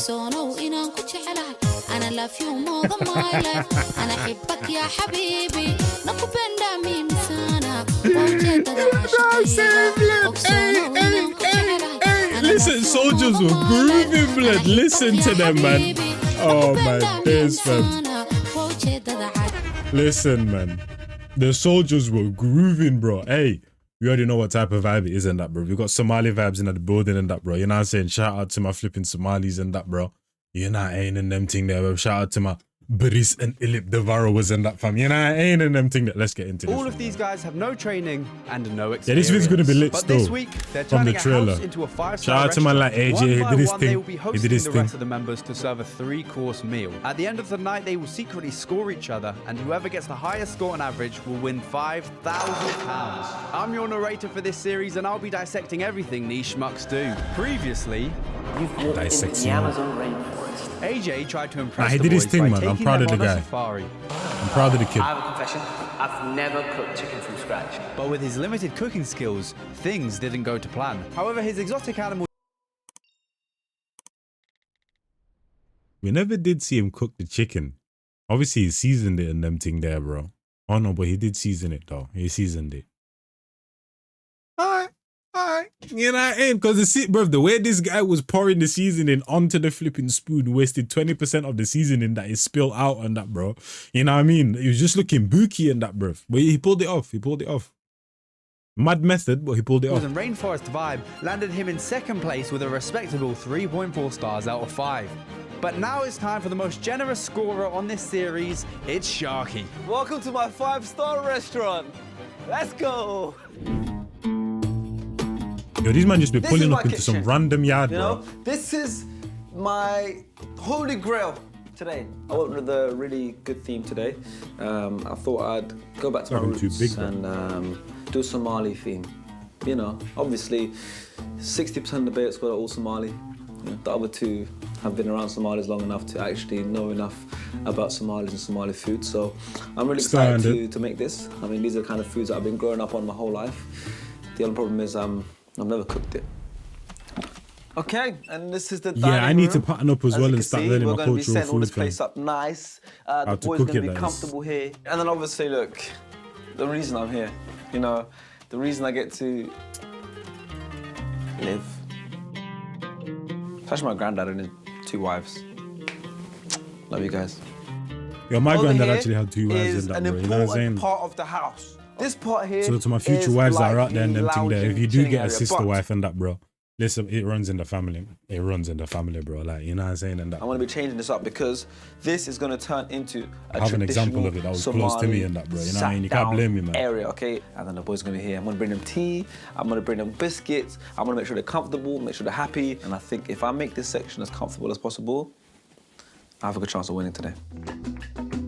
ogsoonow inaan ku jecelahay ana love you more than my life ana xibbak ya xabiibi nakupenda mimi sana waujeedada caashaqayga ogsoonow inaan ku jecelahay. Listen, soldiers were grooving, blood. Listen to them, man. Oh my days, fam. Listen, man. The soldiers were grooving, bro. Hey, you already know what type of vibe it is in that, bro. We got Somali vibes in the building and that, bro. You know what I'm saying? Shout out to my flipping Somalis and that, bro. You know I ain't in them thing there, bro. Shout out to my Baris and Ilip Devaro was in that, fam. You know I ain't in them thing that. Let's get into this. All of these guys have no training and no experience. Yeah, this video's gonna be lit but still. This week, they're from the turning trailer. a house into a 5-star Shout out to my like AJ. He did his They thing. will be He hosting did his the thing. rest of the members to serve a 3-course meal. At the end of the night, they will secretly score each other, and whoever gets the highest score on average will win £5,000. I'm your narrator for this series, and I'll be dissecting everything these schmucks do. Previously, You've lived in the Amazon rainforest. AJ tried to impress he the did his boys thing, by man. I'm taking proud them of the on a guy. safari. I'm proud of the kid. I have a confession. I've never cooked chicken from scratch. But with his limited cooking skills, things didn't go to plan. However, his exotic animal... We never did see him cook the chicken. Obviously, he seasoned it and them thing there, bro. Oh no, but he did season it though. He seasoned it. Alright. You know what I mean? Because bro, the way this guy was pouring the seasoning onto the flipping spoon, wasted 20% of the seasoning that is spilled out on that, bro. You know what I mean? He was just looking booky in that, bro. But he pulled it off. Mad method, but he pulled it off. And rainforest vibe landed him in second place with a respectable 3.4 stars out of 5. But now it's time for the most generous scorer on this series. It's Sharky. Welcome to my 5-star restaurant. Let's go. Yo, these man just be This pulling is up my into some kitchen. random yard, You bro. know, this is my holy grail today. I went with a really good theme today. I thought I'd go back to my Nothing too roots big, bro. and do a Somali theme. You know, obviously, 60% of the bits were all Somali. You know, the other two have been around Somalis long enough to actually know enough about Somalis and Somali food. So I'm really excited to make this. I mean, these are the kind of foods that I've been growing up on my whole life. The only problem is I've never cooked it. Okay, and this is the dining Yeah, I need to room. pattern up as well and start learning my We're going to be cultural setting all this food, fam. place up nice. How The to boys cook going it, to be that is. comfortable here. And then obviously, look, the reason I'm here, you know, the reason I get to live. Especially my granddad and his 2 wives. Love you guys. Yo, my Over granddad here actually had 2 wives is in that, an bro. You know what I'm saying? important part of the house. This part here. So to my future is wives that are like out there and the them thing there, if lounging, you do chilling get a area, sister but wife and that, bro, listen, it runs in the family. It runs in the family, bro. Like, you know what I'm saying? And that. I'm going to be changing this up because this is going to turn into a I have an example of it that was close to me Somali and that, bro. You know what I mean? You can't sat-down blame me, man. Area, okay? And then the boys are going to be here. I'm going to bring them tea. I'm going to bring them biscuits. I'm going to make sure they're comfortable, make sure they're happy. And I think if I make this section as comfortable as possible, I have a good chance of winning today.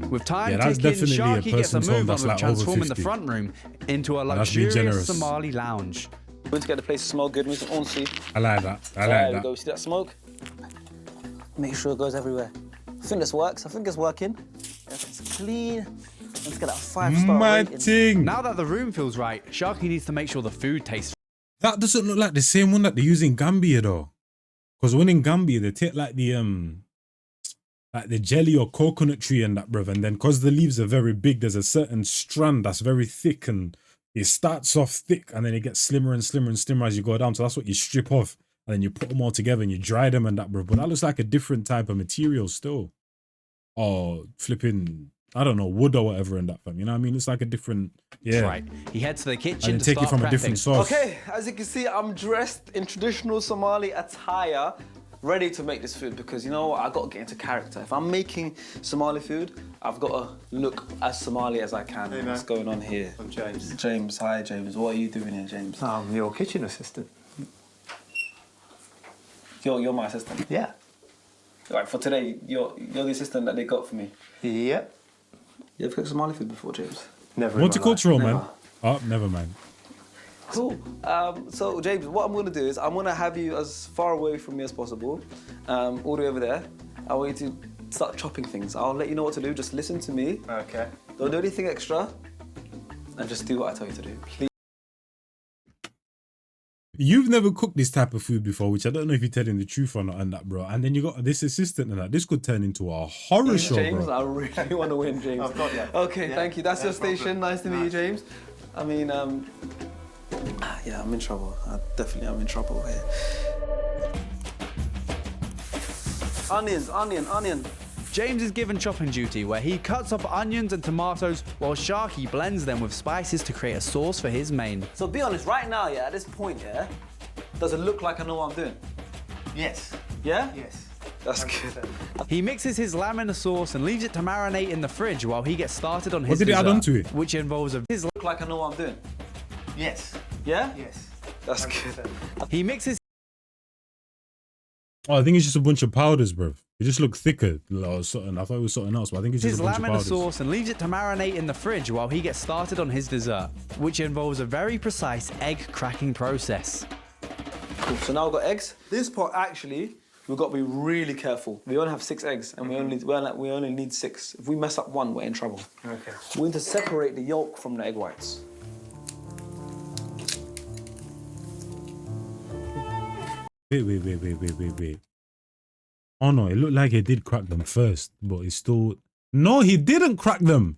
With time Yeah, that's ticking, definitely a Sharky gets a person's home move on that's with like over transforming the 50. front room into a That's being luxurious generous. Somali lounge. We're going to get the place to smell good, make some onsi. I like that. I There like we go, that. see that smoke? Make sure it goes everywhere. I think this works, I think it's working. It's clean. Let's get that 5-star My rating. thing. Now that the room feels right, Sharky needs to make sure the food tastes That doesn't look like the same one that they use in Gambia, though. Because when in Gambia, they take like the jelly or coconut tree and that, bruv. And then because the leaves are very big, there's a certain strand that's very thick and it starts off thick and then it gets slimmer and slimmer and slimmer as you go down. So that's what you strip off and then you put them all together and you dry them and that, bruv. But that looks like a different type of material still. Or flipping, I don't know, wood or whatever in that, fam. You know what I mean? It's like a different, yeah. right. He heads to the kitchen And to then take it start from a different prepping. sauce. Okay, as you can see, I'm dressed in traditional Somali attire, ready to make this food because you know what, I got to get into character. If I'm making Somali food, I've got to look as Somali as I can. Hey, man. What's going on here? I'm James. James, hi James. What are you doing here, James? I'm your kitchen assistant. You're my assistant. Yeah. Right, for today, you're the assistant that they got for me. Yep. You ever cooked Somali food before, James? Never. in my Multicultural, life. man. Never. Oh, never mind. Cool. So James, what I'm going to do is I'm going to have you as far away from me as possible, all the way over there. I want you to start chopping things. I'll let you know what to do. Just listen to me. Okay. Don't do anything extra, and just do what I tell you to do. Please. You've never cooked this type of food before, which I don't know if you're telling the truth or not, and that, bro. And then you got this assistant and that. This could turn into a horror show, James, bro. I really want to win, James. I've got you. Okay, Yeah. thank you. That's No your station. problem. Nice to meet you, James. I mean, yeah, I'm in trouble. I definitely am in trouble here. Onion. James is given chopping duty, where he cuts up onions and tomatoes, while Sharky blends them with spices to create a sauce for his main. So be honest, right now, yeah, at this point, yeah, does it look like I know what I'm doing? Yes. Yeah? Yes. That's good. He mixes his lamb in the sauce and leaves it to marinate in the fridge while he gets started on his What did he add dessert, onto it? which involves his. Look like I know what I'm doing. Yes. Yeah? Yes. That's good. He mixes Oh, I think it's just a bunch of powders, bro. It just looked thicker or something. I thought it was something else, but I think it's just his a bunch lamb of in the powders. sauce and leaves it to marinate in the fridge while he gets started on his dessert, which involves a very precise egg cracking process. Cool. So now we've got eggs. This part, actually, we've got to be really careful. We only have 6 eggs, and we only need 6. If we mess up one, we're in trouble. Okay. We need to separate the yolk from the egg whites. Wait. Oh no, it looked like he did crack them first, but it's still... No, he didn't crack them.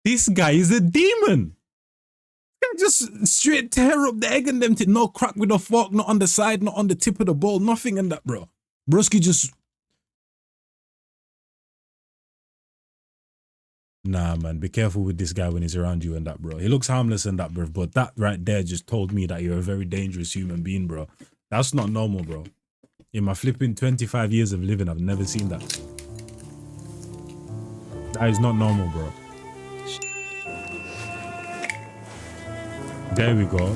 This guy is a demon. Just straight tear up the egg and them, no crack with a fork, not on the side, not on the tip of the bowl, nothing in that, bro. Broski just... Nah, man, be careful with this guy when he's around you and that, bro. He looks harmless and that, bro, but that right there just told me that you're a very dangerous human being, bro. That's not normal, bro. In my flipping 25 years of living, I've never seen that. That is not normal, bro. There we go.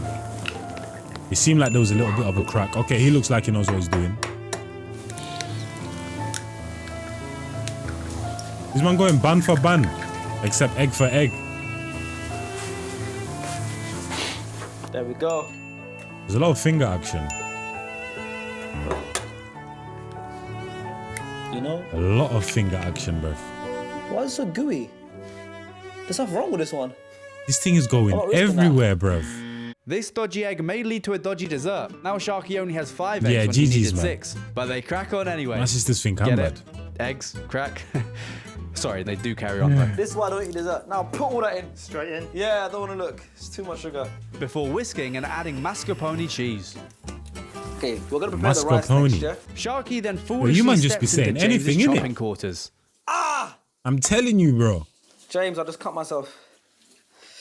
It seemed like there was a little bit of a crack. Okay, he looks like he knows what he's doing. This man going ban for ban, except egg for egg. There we go. There's a lot of finger action. You know? A lot of finger action, bruv. Why is it so gooey? There's something wrong with this one. This thing is going I'm not risking everywhere, bruv. This dodgy egg may lead to a dodgy dessert. Now Sharky only has 5 eggs Yeah, when he GG's, needed man. 6, but they crack on anyway. My sisters think I'm Get bad. it? Eggs, crack. Sorry, they do carry on though. This is why I don't eat dessert. Now put all that in. Straight in. Yeah, I don't want to look. It's too much sugar. Before whisking and adding mascarpone cheese. Okay, we're gonna prepare the rice Mascarpone. next, yeah? Sharky then you foolishly might just be steps into saying James's anything, innit? chopping quarters. I'm telling you, bro. James, I just cut myself.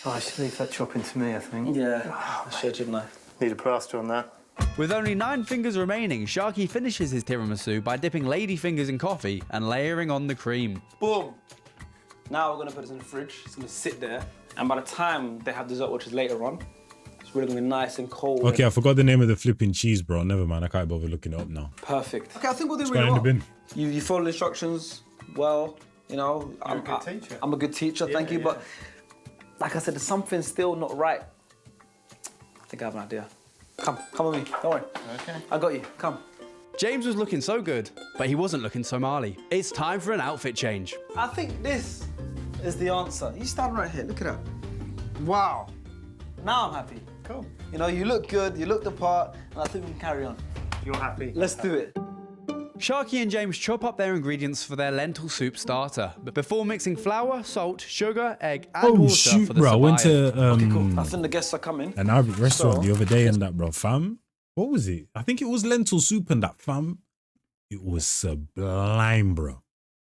Oh, I should leave that chopping to me, I think. Yeah, I should, shouldn't I? Need a plaster on that. With only 9 fingers remaining, Sharky finishes his tiramisu by dipping lady fingers in coffee and layering on the cream. Boom. Now we're gonna put this in the fridge. It's gonna sit there. And by the time they have dessert, which is later on, it's really gonna be nice and cold. Okay, I forgot the name of the flipping cheese, bro. Never mind. I can't bother looking it up now. Perfect. Okay, I think we'll do It's really going in well. the bin. You follow the instructions well, you know. You're a good teacher. I'm a good teacher, thank you. Yeah. But like I said, there's something still not right. I think I have an idea. Come with me. Don't worry. Okay. I got you. Come. James was looking so good, but he wasn't looking Somali. It's time for an outfit change. I think this is the answer. You stand right here. Look at that. Wow. Now I'm happy. Cool. You know, you look good, you look the part, and I think we can carry on. You're happy. Let's do it. Sharky and James chop up their ingredients for their lentil soup starter, but before mixing flour, salt, sugar, egg, and Oh water shoot, for the bro! I went sabaya. to Okay, cool. I think the guests are coming. an Arabic restaurant So- the other day and that, bro. Fam, what was it? I think it was lentil soup and that, fam. It was sublime, bro.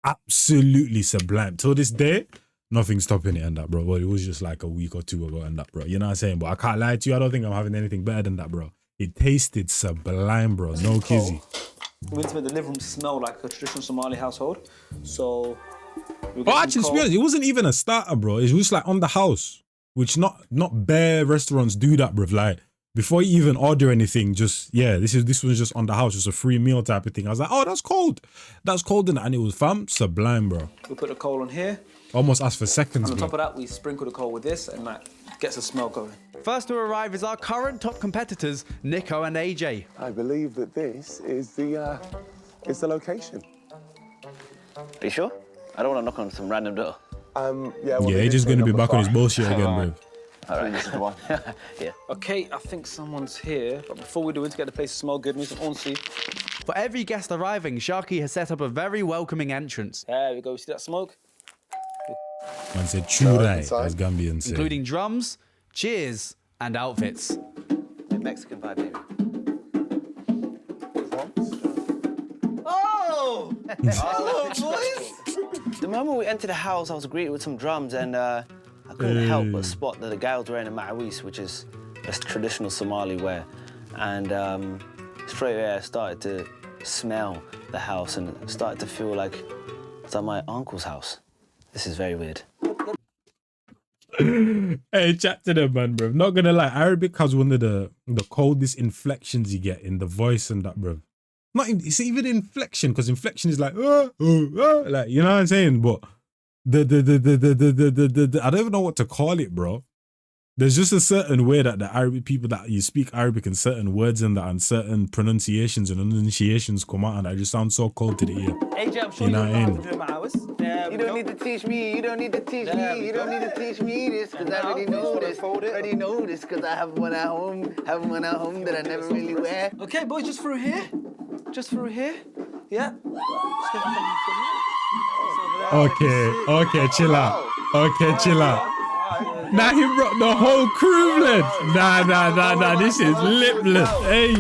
Absolutely sublime. Till this day, nothing's stopping it and that, bro. Well, it was just like a week or 2 ago and that, bro. You know what I'm saying? But I can't lie to you. I don't think I'm having anything better than that, bro. It tasted sublime, bro. No kizzy. We need to make the living room smell like a traditional Somali household. So. we'll get Oh, some actually, to coal. be honest, it wasn't even a starter, bro. It was just like on the house, which not bare restaurants do that, bro. Like before you even order anything, just this was just on the house, just a free meal type of thing. I was like, oh, that's cold, and it was sublime, bro. We put the coal on here. Almost asked for seconds, On bro. top of that, we sprinkle the coal with this, and that gets the smell going. First to arrive is our current top competitors, Nico and AJ. I believe that this is the location. Are you sure? I don't want to knock on some random door. Yeah. Well, Yeah, they he's did just say gonna be number back on his 5. bullshit again, bro. All right. This is the one. Yeah. Okay, I think someone's here. But before we do it, to get the place to smell good, we need some on-see. For every guest arriving, Sharky has set up a very welcoming entrance, There we go. See that smoke? Man said churai, inside. as Gambians say. including drums, cheers, and outfits. Mexican vibe, baby. Oh! Hello, boys! The moment we entered the house, I was greeted with some drums, and I couldn't help but spot that the guy was wearing a ma'awis, which is a traditional Somali wear. And straight away, I started to smell the house and started to feel like it's at my uncle's house. This is very weird. Hey, chat to them, man, bro. Not gonna lie, Arabic has one of the coldest inflections you get in the voice and that, bro. Not in, it's even inflection, because inflection is like, like, you know what I'm saying? But the I don't even know what to call it, bro. There's just a certain way that the Arabic people that you speak Arabic and certain words in that and certain pronunciations and enunciations come out and that just sound so cold to the ear. AJ, I'm sure You know you what I know how mean? to do it, Ma'awis. There we You don't go. need to teach me. You don't need to teach There me. we You go. don't need to teach me this, because I already know this. Already know this, because I have one at home. Have one at home that I never really wear. Okay, boys, just through here. Just through here. Yeah. Okay, chill out. Okay, chill out. Nah, he brought the whole crew, blood. Nah, this is lip, blood. Hey.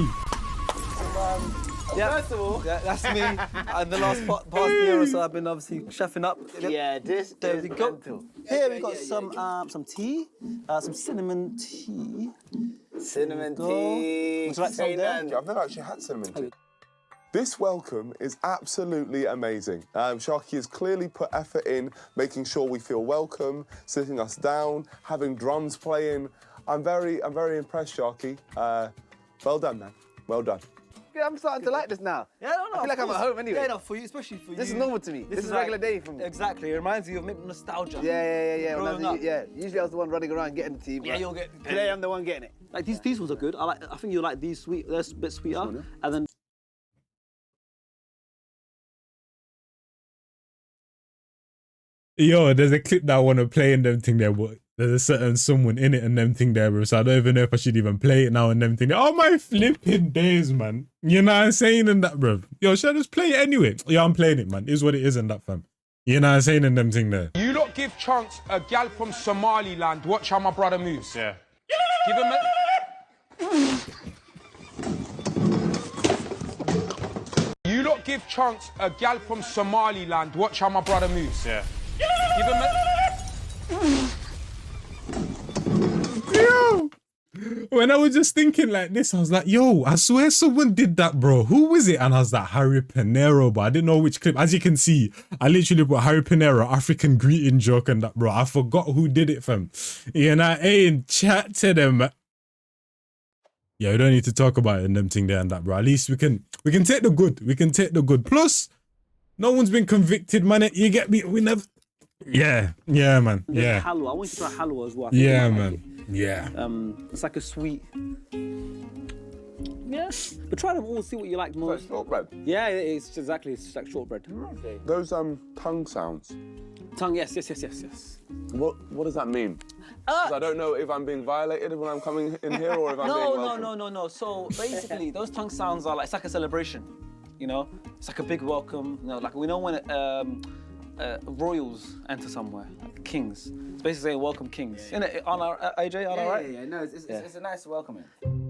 Yeah, first of all, that's me. And the last past year or so, I've been obviously chefing up. Yeah, this There is we go. mental. Here we got some tea, some cinnamon tea. Cinnamon Go. tea. Would you like some there? Yeah, I've never actually had cinnamon tea. This welcome is absolutely amazing. Sharky has clearly put effort in, making sure we feel welcome, sitting us down, having drums playing. I'm very impressed, Sharky. Well done, man. Well done. Yeah, I'm starting to like this now. Yeah, no, I feel like I'm at home anyway. Yeah, no, for you, especially for you. This is normal to me. This is a like- regular day for me. Exactly. It reminds you of maybe nostalgia. Yeah. When I Growing was- up. yeah. Usually I was the one running around getting the tea. Yeah, but you'll get. Today I'm the one getting it. Like these ones are good. I think you like these sweet. They're a bit sweeter, and then. Yo, there's a clip that I want to play in them thing there, but there's a certain someone in it and them thing there, bro. So I don't even know if I should even play it now and them thing there. Oh, my flipping days, man. You know what I'm saying in that, bro? Yo, should I just play it anyway? Yeah, I'm playing it, man. It is what it is in that, fam. You know what I'm saying in them thing there. You lot give chance a gal from Somaliland. Watch how my brother moves. Yeah. Give him a... You lot give chance a gal from Somaliland. Watch how my brother moves. Yeah. Give him a... Yo, when I was just thinking like this, I was like, yo, I swear someone did that, bro. Who was it? And I was like, Harry Pinero, but I didn't know which clip. As you can see, I literally put Harry Pinero, African greeting joke and that, bro. I forgot who did it, fam. You know, hey, chat to them. Yeah, we don't need to talk about it and them thing there and that, bro. At least we can take the good. We can take the good. Plus, no one's been convicted, man. You get me? We never... Yeah, man. Yeah. Halwa. I want you to try halwa as well. Yeah, man. Yeah. It's like a sweet. Yeah, but try them all. See what you like most. Shortbread. Yeah, it's exactly. It's like shortbread. Those tongue sounds. Tongue. Yes. What does that mean? 'Cause I don't know if I'm being violated when I'm coming in here or if I'm being welcome. No. So basically, those tongue sounds are like it's like a celebration. You know, it's like a big welcome. You know, like we know when royals enter somewhere, like kings. It's basically saying welcome kings. Isn't it? On our AJ, on our right? Yeah. No, it's a nice welcoming.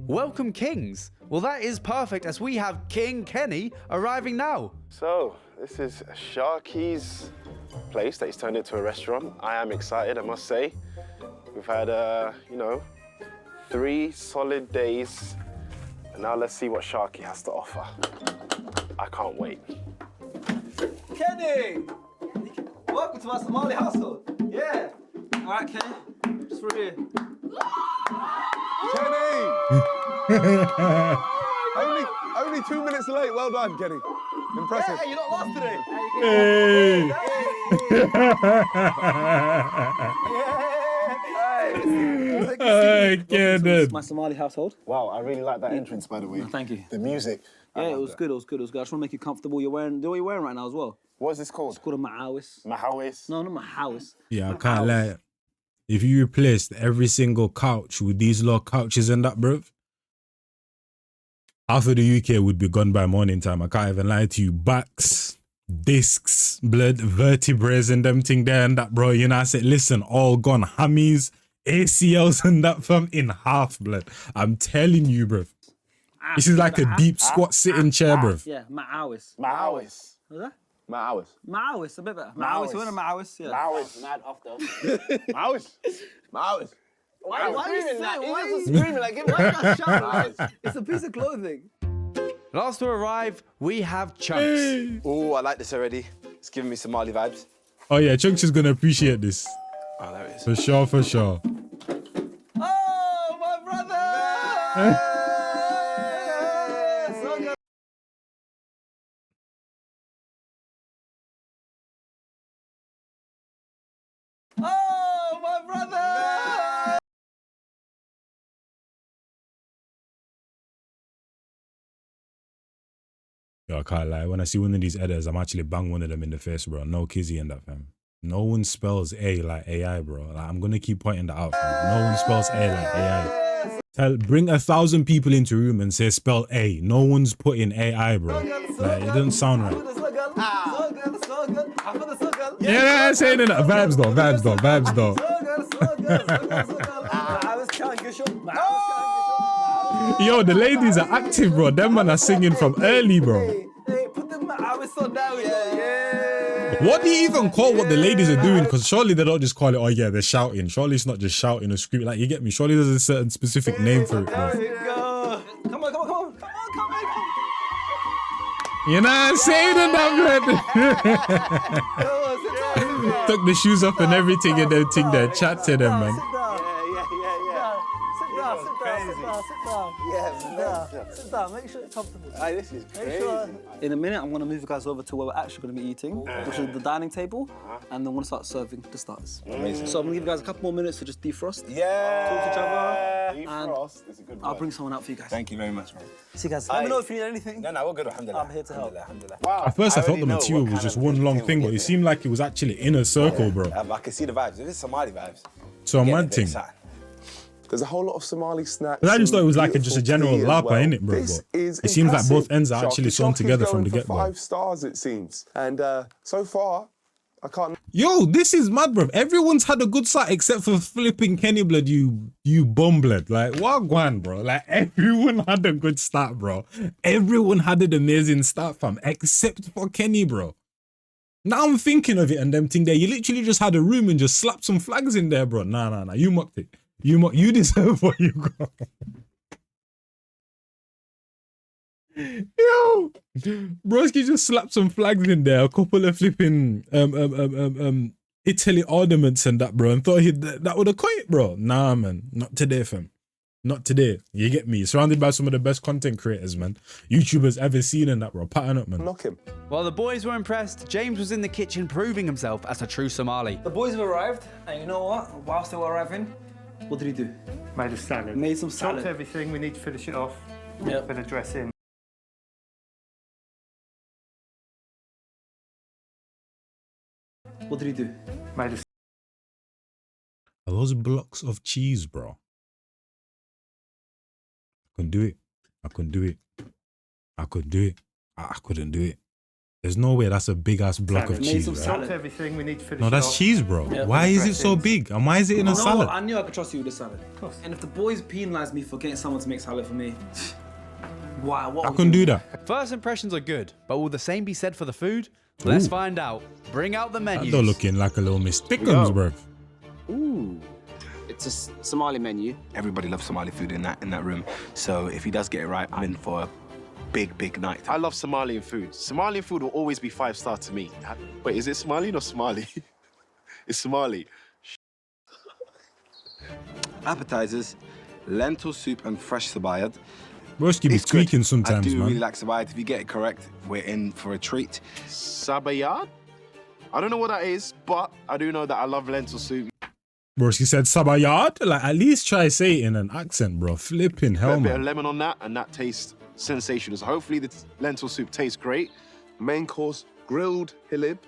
Welcome, Kings. Well, that is perfect, as we have King Kenny arriving now. So, this is Sharky's place that he's turned into a restaurant. I am excited, I must say. We've had, 3 solid days, and now let's see what Sharky has to offer. I can't wait. Kenny, welcome to our Somali household. Yeah. All right, Kenny, just for here. Kenny! only 2 minutes late. Well done, Kenny. Impressive. Hey, you're not lost today. I get it. My Somali household. Wow, I really like that entrance, by the way. Thank you. The music. Yeah, it was good. I just want to make you comfortable. You're wearing what you're wearing right now as well. What is this called? It's called a ma'awis. Mahawis. No, not ma'awis. Yeah, I can't lie. if you replaced every single couch with these little couches and that, bruv, half of the UK would be gone by morning time. I can't even lie to you. Backs, discs, blood, vertebrae and them thing there and that, bro. You know, I said, listen, all gone. Hammies, ACLs and that, fam, in half, blood. I'm telling you, bruv. This is like a deep squat sitting chair, bruv. Yeah, Ma'awis. Ma'awis. What's that? Ma'awis. Ma'awis, a bit better. Ma'awis, we're in a Ma'awis, yeah. Ma'awis. Mad off though. Ma'awis. Ma'awis. Why are you screaming like give me that? It's a piece of clothing. Last to arrive, we have Chunks. Oh, I like this already. It's giving me Somali vibes. Oh yeah, Chunks is gonna appreciate this. Oh, there it is. For sure, for sure. Oh, my brother! Oh, my brother! Yo, I can't lie. When I see one of these editors, I'm actually bang one of them in the face, bro. No kizzy in that, fam. No one spells A like AI, bro. Like, I'm gonna keep pointing that out, fam. No one spells A like AI. Bring 1,000 people into a room and say spell A. No one's putting AI, bro. Like, it doesn't sound right. Yeah, I'm saying that. Vibes though, vibes though, vibes though. Yo, the ladies are active, bro. Them man are singing from early, bro. What do you even call what the ladies are doing? Because surely they don't just call it, oh yeah, they're shouting. Surely it's not just shouting or screaming. Like, you get me? Surely there's a certain specific name for it, bro. Come on. You know what I'm saying? Took the shoes off and everything and then thing there. Chat to them, man. Sit down. Make sure it's comfortable. This is crazy. In a minute, I'm going to move you guys over to where we're actually going to be eating, which is the dining table, and then we're going to start serving the starters. Amazing. So I'm going to give you guys a couple more minutes to just defrost. Yeah. Talk to each other. Defrost is a good word. I'll bring someone out for you guys. Thank you very much, man. See you guys. Let me know if you need anything. No, we're good, alhamdulillah. I'm here to help. Wow. At first, I thought the material was just one long thing, but it seemed like it was actually in a circle, bro. I can see the vibes. If it's Somali vibes. So, mad thing. There's a whole lot of Somali snacks. But I just thought it was like beautiful just a general tea as lapa, well. innit, bro? This But is it seems like both impressive. ends are actually sewn together from the Sharky's get-go. going for 5 stars, it seems. And so far, I can't... Yo, this is mad, bro. Everyone's had a good start except for flipping Kenny Blood, you bum blood. Like, wagwan, bro. Like, everyone had a good start, bro. Everyone had an amazing start, fam, except for Kenny, bro. Now I'm thinking of it and them thing there. You literally just had a room and just slapped some flags in there, bro. Nah. You mocked it. You deserve what you got. Yo, broski just slapped some flags in there, a couple of flipping Italy ornaments and that, bro, and thought that would have cut it, bro. Nah, man, not today, fam. Not today. You get me? Surrounded by some of the best content creators, man. YouTubers ever seen in that, bro. Pattern up, man. Knock him. While the boys were impressed, James was in the kitchen proving himself as a true Somali. The boys have arrived, and you know what? Whilst they were arriving, what did he do? Made a salad. Made some salad. Chopped everything. We need to finish it off. Yep. Bit of dressing. What did he do? Made a... Are those blocks of cheese, bro? I couldn't do it. I couldn't do it. I couldn't do it. There's no way that's a big ass block of cheese, right? Chopped everything. We need to finish No, it that's off. cheese, bro. Yep. Why is it so big? And why is it in a salad? I knew I could trust you with the salad. Of course. And if the boys penalised me for getting someone to make salad for me, why? What I would couldn't you do that. First impressions are good, but will the same be said for the food? Let's find out. Bring out the That menus. don't looking like a little Miss Stickums, bro. Ooh. It's a Somali menu. Everybody loves Somali food in that room. So if he does get it right, I'm in for a big night. I love Somalian food. Somalian food will always be 5-star to me. Wait, is it Somalian or Somali? It's Somali. Appetizers, lentil soup and fresh sabayad. Broski be It's good. tweaking sometimes, I do man. really like sabayad. If you get it correct, we're in for a treat. Sabayad? I don't know what that is, but I do know that I love lentil soup. Broski said sabayad. Like, at least try say it in an accent, bro. Flipping Put hell, a bit of man. lemon on that, and that tastes sensational. So hopefully the lentil soup tastes great. Main course, grilled hilib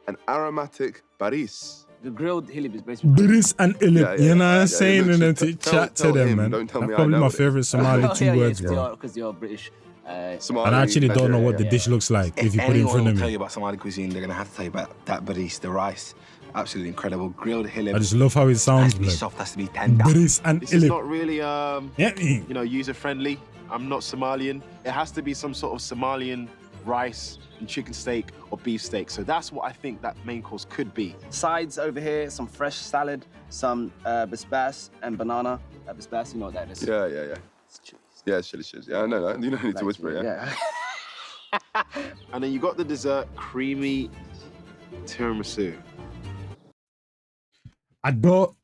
and aromatic baris. The grilled hilib is basically. Bris and Ilip, you know what I'm saying? And then to Tell- chat tell to them, him, man. don't tell That's me I probably know my it. favorite Somali two words, bro. Because you're British. Somali, And I actually don't know what the Nigeria, dish looks like if you put it in Anyone front will of tell me. you about Somali cuisine, they're gonna have to tell you about that baris, the rice. Absolutely incredible. Grilled hilib. I just love how it has sounds, to be blood. soft, has to be tender. Bris and This is Ilip. not really, Yeah, you know, user-friendly. I'm not Somalian. It has to be some sort of Somalian rice and chicken steak or beef steak. So that's what I think that main course could be. Sides over here, some fresh salad, some bisbas and banana. Bisbas, you know what that is. Yeah. It's cheese. Yeah, chili cheese. Yeah, I know that. You don't need to whisper it, yeah? And then you got the dessert, creamy tiramisu. I don't.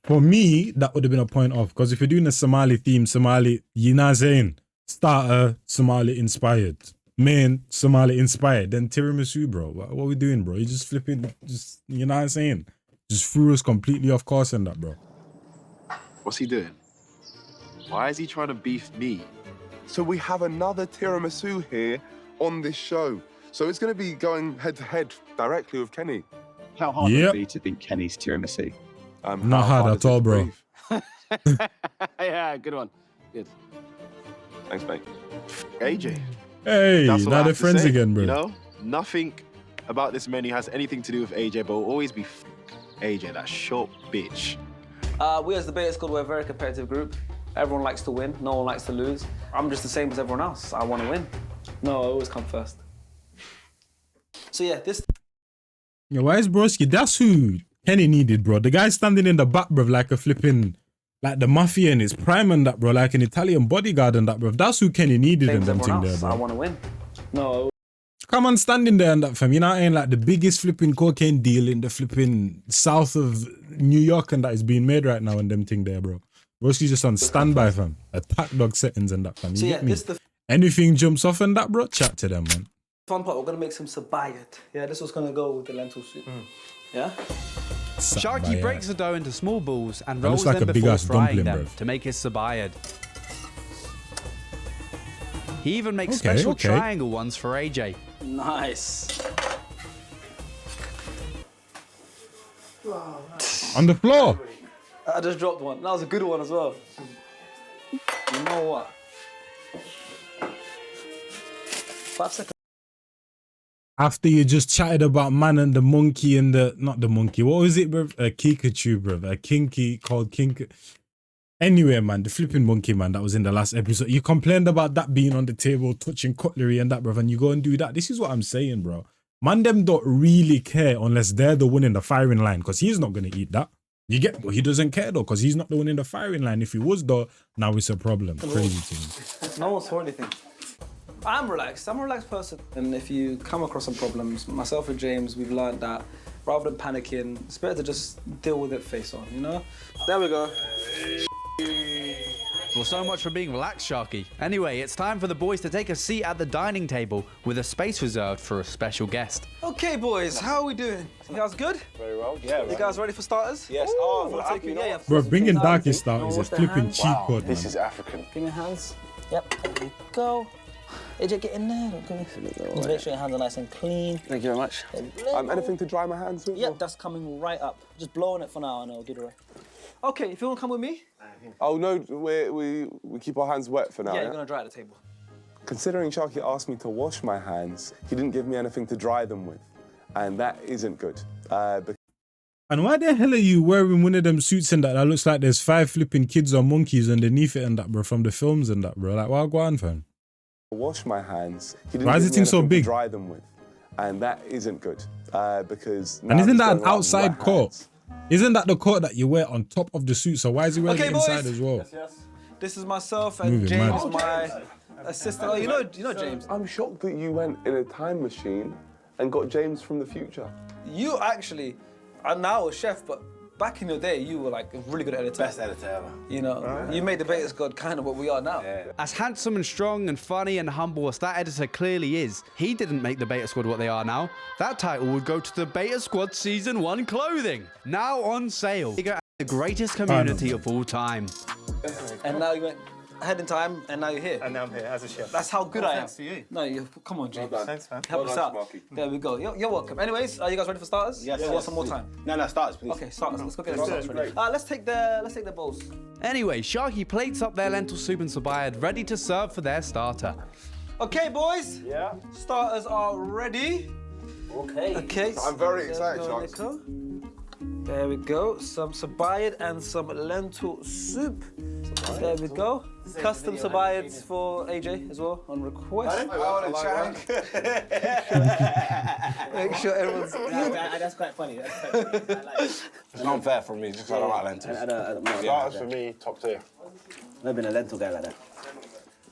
For me, that would have been a point off because if you're doing a Somali theme, Somali, you know what I'm saying? Starter, Somali inspired. Main, Somali inspired. Then tiramisu, bro. What are we doing, bro? You just flipping, just, you know what I'm saying? Just threw us completely off course in that, bro. What's he doing? Why is he trying to beef me? So we have another tiramisu here on this show. So it's going to be going head-to-head directly with Kenny. How hard Yep. would it be to beat Kenny's tiramisu? Not hard at all, bro. Yeah, good one. Good. Thanks, mate. AJ. Hey, That's all I now have they're to friends say, again, bro. You know, nothing about this menu has anything to do with AJ, but will always be AJ, that short bitch. We as the Beta Squad, we're a very competitive group. Everyone likes to win, no one likes to lose. I'm just the same as everyone else. I want to win. No, I always come first. So yeah, this... Yeah, why is broski? That's who Kenny needed, bro. The guy standing in the back, bro, like a flipping, like the mafia in his prime and that, bro, like an Italian bodyguard and that, bro. That's who Kenny needed in Same as them everyone thing there, else. bro. I want to win. No, Come on, standing there and that, fam. You know what I mean? Like the biggest flipping cocaine deal in the flipping south of New York and that is being made right now and them thing there, bro. Broski's just on standby, fam. Attack dog settings and that, fam. You So yeah, get me? this the Anything jumps off and that, bro, chat to them, man. fun part. We're going to make some sabayat. Yeah, this was going to go with the lentil soup. Yeah? Sharky breaks the dough into small balls and That looks rolls like them a before big-ass frying dumpling, them bruv. to make his sabayad. He even makes Okay, special okay. triangle ones for AJ. Nice. On the floor. I just dropped one. That was a good one as well. You know what? 5 seconds. After you just chatted about man and the monkey and the, not the monkey, what was it, bro? A Kikachu, bro. A kinky called Kink. Anyway, man, the flipping monkey, man, that was in the last episode. You complained about that being on the table, touching cutlery and that, bro, and you go and do that. This is what I'm saying, bro. Man, them don't really care unless they're the one in the firing line, because he's not going to eat that. You get, he doesn't care, though, because he's not the one in the firing line. If he was, though, now it's a problem. Crazy thing. No one saw anything. I'm relaxed. I'm a relaxed person. And if you come across some problems, myself and James, we've learned that rather than panicking, it's better to just deal with it face on, you know? There we go. Well, so much for being relaxed, Sharky. Anyway, it's time for the boys to take a seat at the dining table with a space reserved for a special guest. Okay, boys, how are we doing? You guys good? Very well, yeah. You guys ready for starters? Yes. Ooh, Oh, we'll happy, take it. you know Yeah, what? Bro, bringing Hands. darkest out is a Wash the flipping hands. cheat code, This man. is African. Bring your hands. Yep, there we go. AJ, get in there. Just make sure your hands are nice and clean. Thank you very much. Anything to dry my hands with? Yep, that's coming right up. Just blowing it for now and it'll get it right. Okay, if you want to come with me? Oh, no, we keep our hands wet for now, Yeah, you're going to dry at the table. Considering Sharky asked me to wash my hands, he didn't give me anything to dry them with. And that isn't good. And why the hell are you wearing one of them suits and that looks like there's 5 flipping kids or monkeys underneath it and that, bro, from the films and that, bro? Like, why go on, fam? Wash my hands. He didn't Why is give it me thing so anything to big? dry them with. And that isn't good. Because And isn't that an now I'm outside wet coat? hands. Isn't that the coat that you wear on top of the suit? So why is he wearing Okay, it inside boys. as well? Yes. This is myself and Moving James, mad. my assistant. Oh, you know James. I'm shocked that you went in a time machine and got James from the future. You actually are now a chef, but back in your day, you were like a really good editor. Best editor ever. You know, you made the Beta Squad kind of what we are now. As handsome and strong and funny and humble as that editor clearly is, he didn't make the Beta Squad what they are now. That title would go to the Beta Squad Season 1 clothing, now on sale. Bigger and the greatest community of all time. And now you went, ahead in time, and now you're here. And now I'm here as a chef. That's how good I am. Thanks to you. No, come on, James. Thanks, man. Help us out. There we go. You're welcome. Anyways, are you guys ready for starters? Yes. You want some more time? No, starters, please. Okay, starters. Let's go get the starters ready. Let's take the bowls. Anyway, Sharky plates up their lentil soup and sabayad, ready to serve for their starter. Okay, boys. Yeah. Starters are ready. Okay. Okay. I'm very excited, There we Sharks. go. There we go. Some sabayad and some lentil soup. There we go. Custom sabayads for AJ as well on request. Make sure everyone's. That's quite funny. It's unfair for me, just because I don't like lentils. I don't Starters for me, top tier. Never been a lentil guy like that.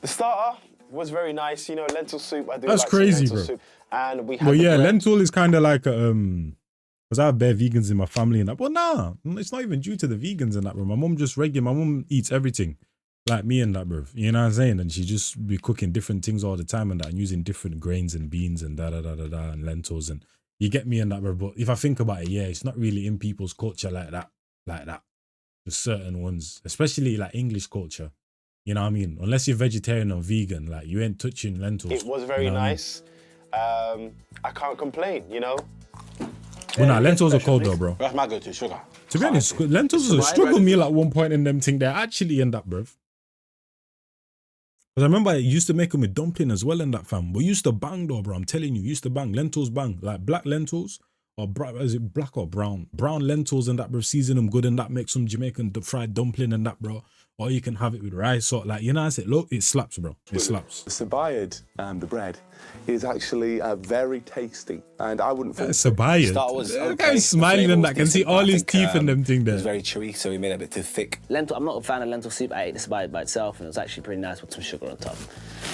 The starter was very nice. You know, lentil soup. I do That's like some crazy, lentil bro. soup. And we had Well, the yeah, bread. lentil is kind of like because I have bare vegans in my family and that. But nah, it's not even due to the vegans in that, bro. My mum just regular. My mum eats everything, like me and that, bro. You know what I'm saying? And she just be cooking different things all the time and that, and using different grains and beans and and lentils, and you get me and that, bro. But if I think about it, yeah, it's not really in people's culture like that. Just certain ones, especially like English culture. You know what I mean? Unless you're vegetarian or vegan, like you ain't touching lentils. It was very you know what I mean? nice. I can't complain, you know. Well, nah, lentils are cold though, bro. That's my go-to, sugar. To be honest, lentils was a struggle meal at one point in them thing. They actually end up, bruv. Because I remember I used to make them with dumpling as well in that, fam. We used to bang though, bro. I'm telling you, used to bang. Lentils bang. Like black lentils or is it black or brown? Brown lentils and that, bro. Season them good and that. Make some Jamaican fried dumpling and that, bro. Or you can have it with rice or like, you know what I said? Look, it slaps, bro. It slaps. The sabayad, the bread, is actually very tasty, and I wouldn't think. Sabayad. Start was The okay. guy's smiling and that. Can see all his teeth in them thing It there. was very chewy, so we made it a bit too thick. Lentil, I'm not a fan of lentil soup. I ate the sabayad by itself, and it was actually pretty nice with some sugar on top.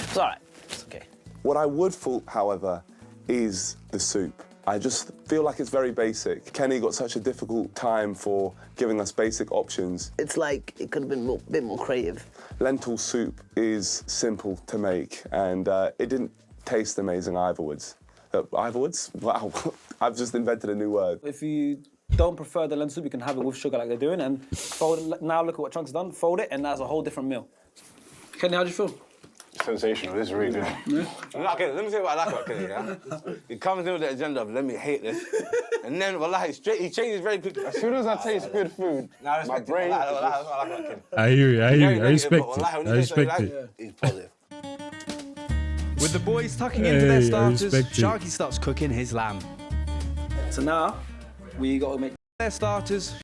It's all right. It's okay. What I would fault, however, is the soup. I just feel like it's very basic. Kenny got such a difficult time for giving us basic options. It's like it could have been a bit more creative. Lentil soup is simple to make, and it didn't taste amazing eitherwards. Eitherwards? Wow, I've just invented a new word. If you don't prefer the lentil soup, you can have it with sugar like they're doing, and fold it. Now look at what Chunk's done. Fold it, and that's a whole different meal. Kenny, how do you feel? Sensational. This is really good. Okay, let me say what I like about Kenny, yeah? He comes in with the agenda of, let me hate this. And then, wallah, he changes very quickly. As soon as I taste good food, my brain. That's what I like about Kenny. I hear you. I Very respect negative, it. but wallah, when I he says something respect like it. He's positive. With the boys tucking into their Hey, I starters, respect it. Sharky starts cooking his lamb. So now we got to make Their starters,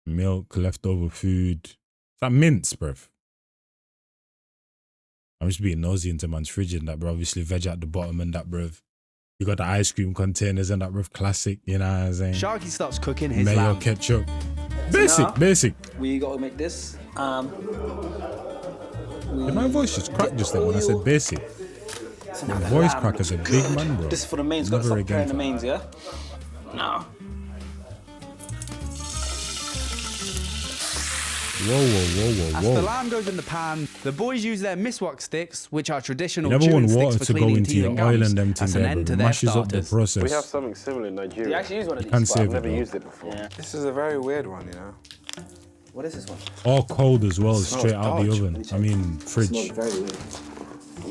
Milk, leftover food. It's like mince, bruv. I'm just being nosy into man's fridge and that, bro. Obviously, veg at the bottom and that, bruv. You got the ice cream containers and that, bruv. Classic, you know what I'm saying? Sharky starts cooking his Mayo, lamb. ketchup. So Basic, now basic. We got to make this. Did my voice just crack just then when I said basic? So My now the voice lamb crack as a big man, bro. This is for the mains. Got to Never start preparing again. the mains, yeah. Now. Whoa, whoa, whoa, As whoa, the whoa. lamb goes in the pan, the boys use their miswak sticks, which are traditional You never chewing want sticks water for to go cleaning into teeth your and oil gums. and them That's things an there, end bro. to their Mashes up the starters. process. We have something similar in Nigeria. Do you actually use one of these? Can't But save I've it, never though. used it before. Yeah. This is a very weird one, you know? What is this one? All cold as well, Smells straight out the dodge. oven. I mean, fridge. Very weird.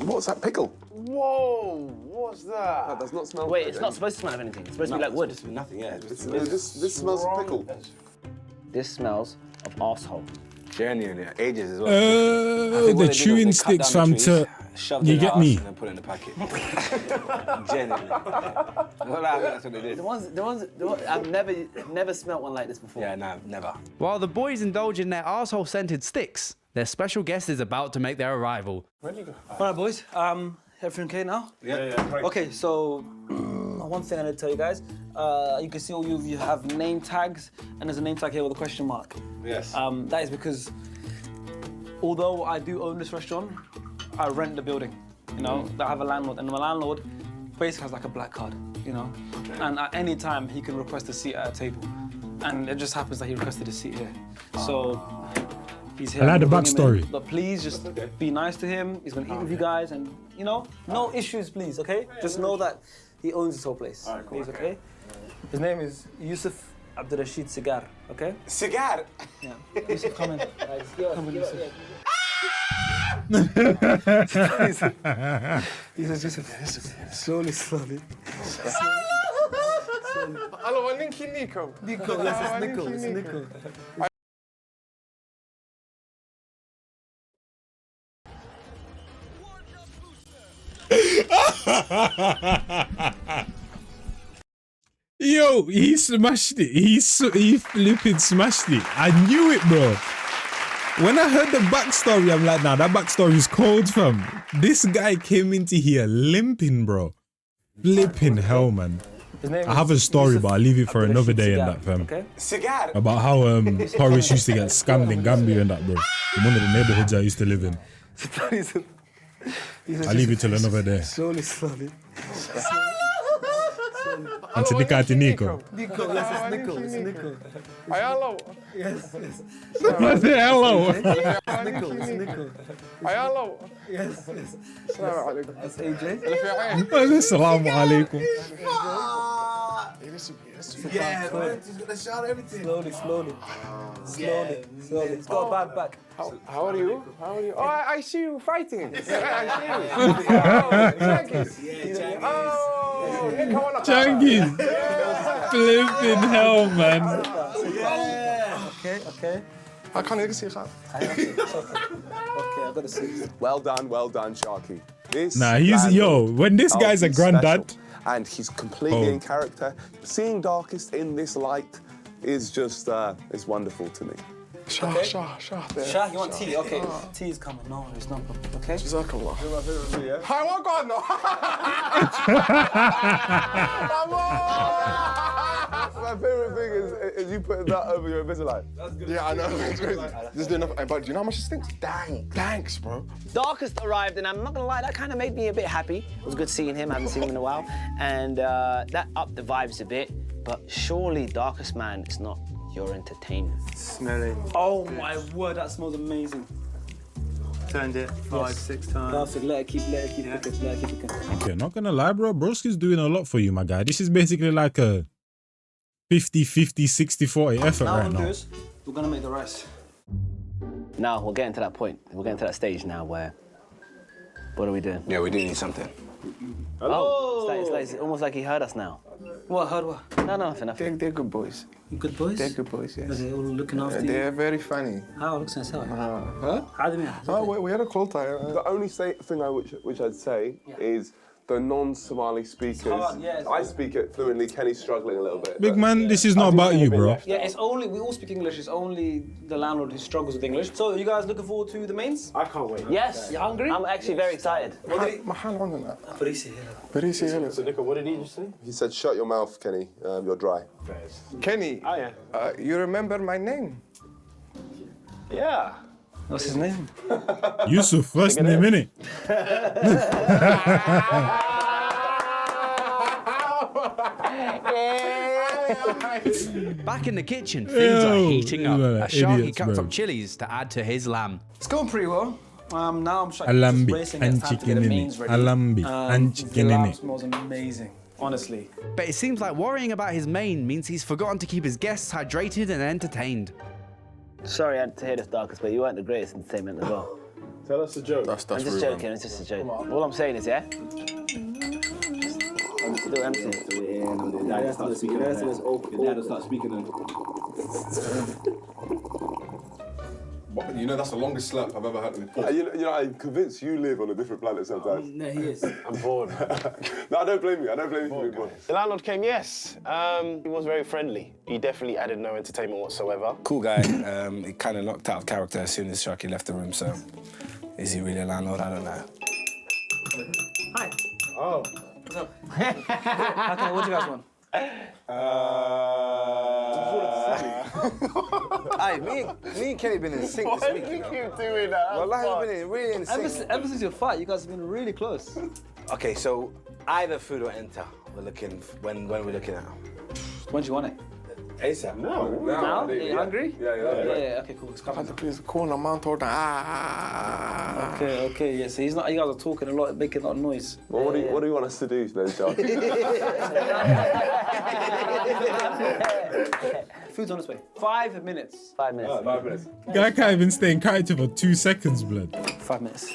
What's that pickle? Whoa! What's that? That does not smell. Wait, good, it's not supposed to smell of anything. It's supposed to be like wood. Nothing, yeah. This smells of pickle. This smells of arsehole. Genuinely, ages as well. The chewing sticks, fam, to... You get me? And then put it in the packet. Genuinely. Well, I think that's what they did. The ones, I've never smelt one like this before. Yeah, no, never. While the boys indulge in their arsehole-scented sticks, their special guest is about to make their arrival. Where'd you go? All right, boys. Everything okay now? Yeah. Okay, so one thing I need to tell you guys. You can see all you have name tags, and there's a name tag here with a question mark. Yes. That is because although I do own this restaurant, I rent the building. You know, I have a landlord, and my landlord basically has like a black card. You know, and at any time he can request a seat at a table, and it just happens that he requested a seat here. So he's here. I like the Bring him in. backstory. But please just be nice to him. He's gonna eat with you guys, and you know, no issues, please. Okay? Just know that he owns this whole place. Please, okay? His name is Yusuf Abdurrashid Cigar, okay? Cigar? Yeah. Yusuf, come in. Come in, Yusuf. Yusuf. Slowly. Hello, Nico. Nico, yes, it's Nico. It's Nico. Yo, he smashed it. He flipping smashed it. I knew it, bro. When I heard the backstory, I'm like, nah, that backstory is cold, fam. This guy came into here limping, bro. Flipping hell, man. I have a story, but I'll leave it for another day and that, fam. Cigar? About how Horace used to get scammed in Gambia and that, bro. In one of the neighborhoods I used to live in. I'll leave it till another day. Slowly. And to Nico. Nico, yes, it's Nico. It's Nico. Hello. Yes. I say hello. Nico, it's Nico. Hello. Yes. That's AJ. Assalamu alaikum. Yeah, man. He's gonna shout everything. Slowly. It's got a bad back. How are you? Oh, I see you fighting. I see you. Changies. Flipping hell, man. Okay. How can I see you? Okay, I gotta see. Well done, Sharky. Nah, when this guy's a granddad. And he's completely in character. Seeing Darkest in this light is just, it's wonderful to me. Shah, you want tea? Okay, tea is coming. No, it's not. Okay? Jazakallah. Hi, what God, no. My favorite thing is you putting that over your Invisalign. That's good. Yeah, I know. It's crazy. Just do enough. But do you know how much it stinks? Thanks, bro. Darkest arrived, and I'm not gonna lie, that kind of made me a bit happy. It was good seeing him. I haven't seen him in a while, and that upped the vibes a bit. But surely, Darkest man, it's not your entertainment. Smelling. Oh my word, that smells amazing. Turned it 5-6 times. Perfect. Let it keep cooking. Okay, not gonna lie, bro. Broski's doing a lot for you, my guy. This is basically like a 50-50, 60-40 effort right now. We're gonna make the rice. Now, we're getting to that point. We're getting to that stage now where... What are we doing? Yeah, we do need something. Oh! It's almost like he heard us now. What? Heard what? No, nothing. They're good boys. Good boys? They're good boys, yes. Are they all looking after you? They're very funny. How? Looks nice. How? Huh? How do you mean? Oh, we had a call time. The only thing which I'd say is the non-Somali speakers. I speak it fluently. Kenny's struggling a little bit. Big man, this is not about you, bro. Yeah, it's only, we all speak English. It's only the landlord who struggles with English. So, are you guys looking forward to the mains? I can't wait. Yes. You hungry? I'm actually very excited. So, Nico, what did he just say? He said, shut your mouth, Kenny. You're dry. Kenny, you remember my name? Yeah. What's his name? Yusuf, first name, innit? Back in the kitchen, things are heating up. Sharky cuts up chilies to add to his lamb. It's going pretty well. Now I'm Alambi and chicken in it. Alambi and chicken in it. Smells amazing, honestly. But it seems like worrying about his main means he's forgotten to keep his guests hydrated and entertained. Sorry I had to hear this, Darkest, but you weren't the greatest entertainment as well. Tell us a joke. I'm just joking, it's just a joke. All I'm saying is, yeah? I'm still empty. Dad start speaking. You know, that's the longest slap I've ever heard in the you know, I'm convinced you live on a different planet sometimes. No, he is. I'm bored. No, I don't blame you. I don't blame you for being bored. The landlord came, yes. He was very friendly. He definitely added no entertainment whatsoever. Cool guy. He kind of knocked out of character as soon as Sharky left the room, so is he really a landlord? I don't know. Hi. Oh. What's up? What do you guys want? Hey, me and Kenny been in sync this week. Why do you keep doing that? Well, we've been really in sync. Ever since your fight, you guys have been really close. Okay, so either food or enter. We're looking when we're looking at. When do you want it? ASAP. No. Now? Are you hungry? Yeah. Okay, cool. It's coming. It's corner mount all down. Okay, yeah. So you guys are talking a lot, making a lot of noise. Well, what do you want us to do then, Josh? Food's on its way. 5 minutes. 5 minutes. 5 minutes. Guy can't even stay in character for 2 seconds, blood. 5 minutes.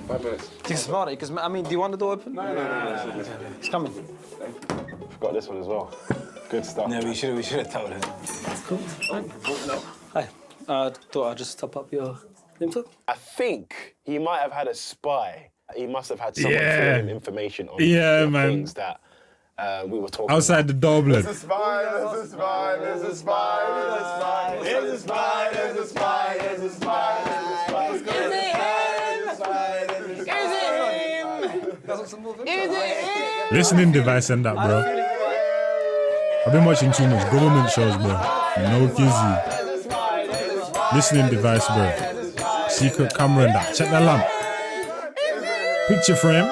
5 minutes. You can smell it, because, I mean, do you want the door open? No. It's coming. Forgot this one as well. Good stuff. No, we should have told him. Cool. Hi. Thought I'd just top up your info. I think he might have had a spy. He must have had someone Yeah. feeding him information on Yeah, the man. things that we were talking Outside the door, blood. There's a spy, there's a spy, there's a spy, there's a spy, there's a spy, there's a spy, there's a spy, there's a spy. Is it him? Listening device and that, bro. I've been watching too much government shows, bro. No kizzy. Listening device, bro. Secret camera and that. Check that lamp. Picture frame.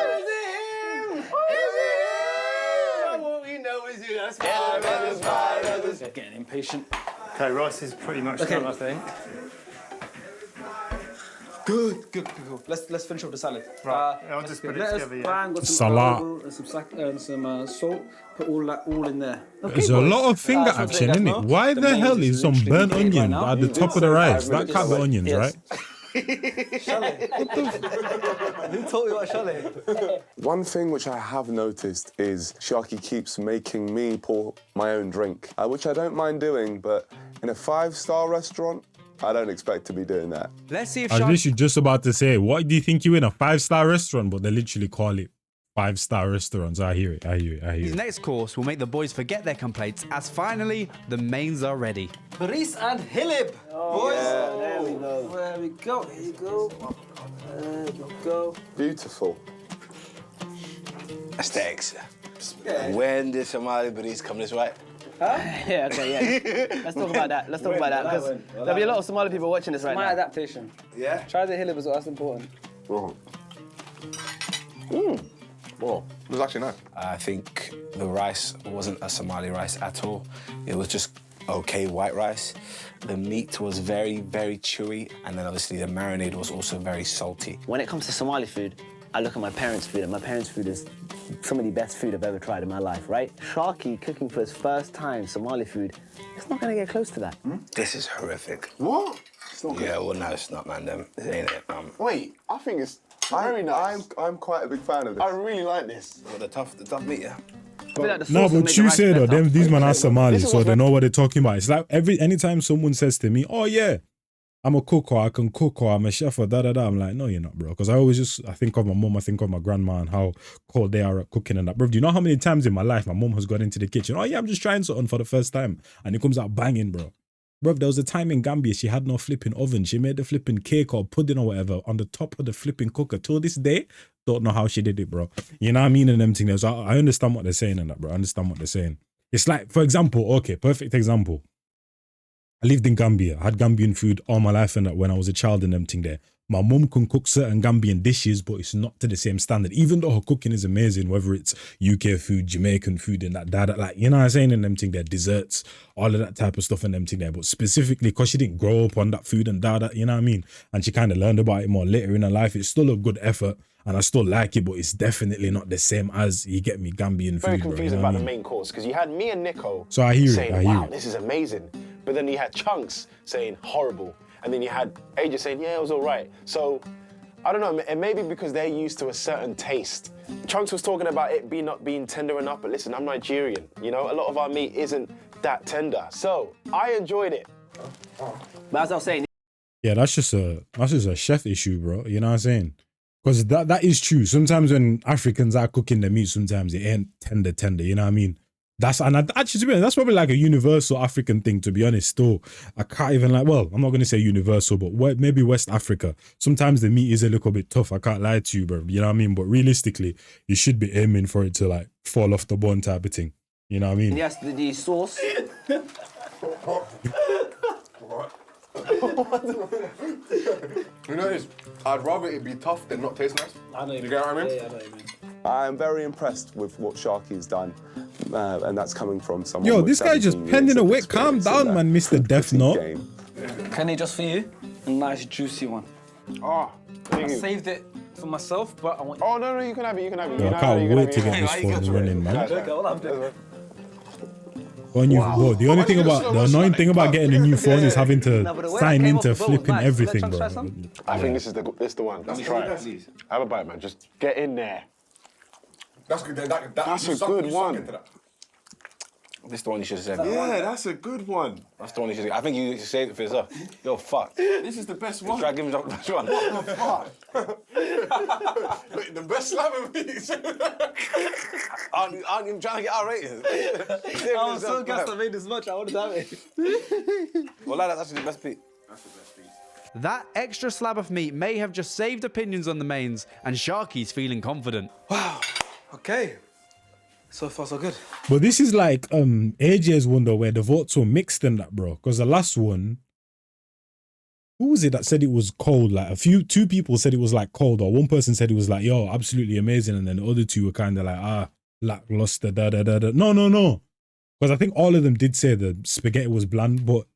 Getting impatient. Okay, rice is pretty much done, I think. Good. Let's finish off the salad. Right, I'll just put it together, yeah. Bang, got some Salad. olive oil and some salt. Put all in there. There's a lot of finger action, isn't it? Why the hell is some burnt onion at the top of the rice? That can't be onions, right? Chalet. Who taught you about chalet? One thing which I have noticed is Sharky keeps making me pour my own drink, which I don't mind doing, but in a 5-star restaurant, I don't expect to be doing that. Let's see if I was Sharky... literally just about to say, what do you think you're in a 5-star restaurant? But they literally call it 5-star restaurants. I hear it. His next course will make the boys forget their complaints as finally the mains are ready. Baris and Hilib, boys. Yeah, there we go. There we go. Here you go. There we go. Beautiful. Aesthetics. When did Somali Baris come this way? Huh? Yeah, okay, yeah. Let's talk about that. Let's talk about that, because there'll be a lot of Somali people watching this right My now. adaptation. Yeah? Try the Hilib as well, that's important. Well, it was actually nice. I think the rice wasn't a Somali rice at all. It was just okay white rice. The meat was very, very chewy, and then obviously the marinade was also very salty. When it comes to Somali food, I look at my parents' food, and my parents' food is some of the best food I've ever tried in my life, right? Sharky cooking for his first time Somali food, it's not gonna get close to that. This is horrific. What? It's not good. Yeah, well, no, it's not, man. It ain't it. Wait, I think it's very nice. I'm quite a big fan of this. I really like this. Well, the tough meat, yeah. No, but you say though, these men are Somali, so they know what they're talking about. It's like anytime someone says to me, "Oh yeah, I'm a cook, or I can cook, or I'm a chef, or da. I'm like, no, you're not, bro. Because I think of my mum, I think of my grandma, and how cold they are at cooking and that, bro. Do you know how many times in my life my mum has got into the kitchen? Oh yeah, I'm just trying something for the first time, and it comes out banging, bro. Bro, there was a time in Gambia she had no flipping oven. She made the flipping cake or pudding or whatever on the top of the flipping cooker. Till this day, don't know how she did it, bro. You know what I mean? And them things. So I understand what they're saying and that, bro. I understand what they're saying. It's like, for example, okay, perfect example. I lived in Gambia. I had Gambian food all my life and that when I was a child and them thing there. My mum can cook certain Gambian dishes, but it's not to the same standard. Even though her cooking is amazing, whether it's UK food, Jamaican food, and that, like, you know what I'm saying, and them thing there, desserts, all of that type of stuff and them thing there. But specifically, because she didn't grow up on that food and that, you know what I mean? And she kind of learned about it more later in her life. It's still a good effort, and I still like it, but it's definitely not the same as, you get me, Gambian Very food, bro. confused You know about what I the mean? main course, because you had me and Nico So I hear it, saying, I hear wow, it. this is amazing. But then you had Chunks saying horrible. And then you had AJ saying, yeah, it was all right. So, I don't know, and maybe because they're used to a certain taste. Chunks was talking about it not being tender enough, but listen, I'm Nigerian. You know, a lot of our meat isn't that tender. So, I enjoyed it. But as I was saying... Yeah, that's just a chef issue, bro. You know what I'm saying? Because that is true. Sometimes when Africans are cooking their meat, sometimes it ain't tender, you know what I mean? Actually, to be honest, that's probably like a universal African thing, to be honest. Still, I can't even I'm not going to say universal, but maybe West Africa. Sometimes the meat is a little bit tough. I can't lie to you, bro. You know what I mean? But realistically, you should be aiming for it to like fall off the bone type of thing. You know what I mean? Yes, the sauce. You know this? I'd rather it be tough than not taste nice. I know you get what I mean? Yeah, I know what you mean. I'm very impressed with what Sharky's done. and that's coming from someone. Yo, with this guy just 17 penning years of away. Calm experience in down, that man, Mr. Death cricket Note. game. Kenny, just for you, a nice juicy one. Oh, I saved it for myself, but I want. Oh no, you can have it. You can have it. Yo, I can't wait to get this phone running, man. When you, bro, the only thing about the annoying thing about getting a new phone is having to sign into flipping everything, bro. I think this is the one. Let's try it. Have a bite, man. Just get in there. That's good. That's a good one. This is the one you should have said. Yeah, that's a good one. That's the one you should have. I think you should save it for yourself. Yo, fuck. This is the best one. Try to give him the best one. What the fuck? Wait, the best slab of meat. Aren't you trying to get our ratings? I was so gassed I made this much. I wanted to have it. Well, that's actually the best piece. That extra slab of meat may have just saved opinions on the mains, and Sharky's feeling confident. Wow. Okay. So far, so good. But this is like AJ's one though, where the votes were mixed in that, bro. Because the last one, who was it that said it was cold? Like two people said it was like cold, or one person said it was like, yo, absolutely amazing, and then the other two were kind of like, lackluster, da da da da. No. Because I think all of them did say the spaghetti was bland, but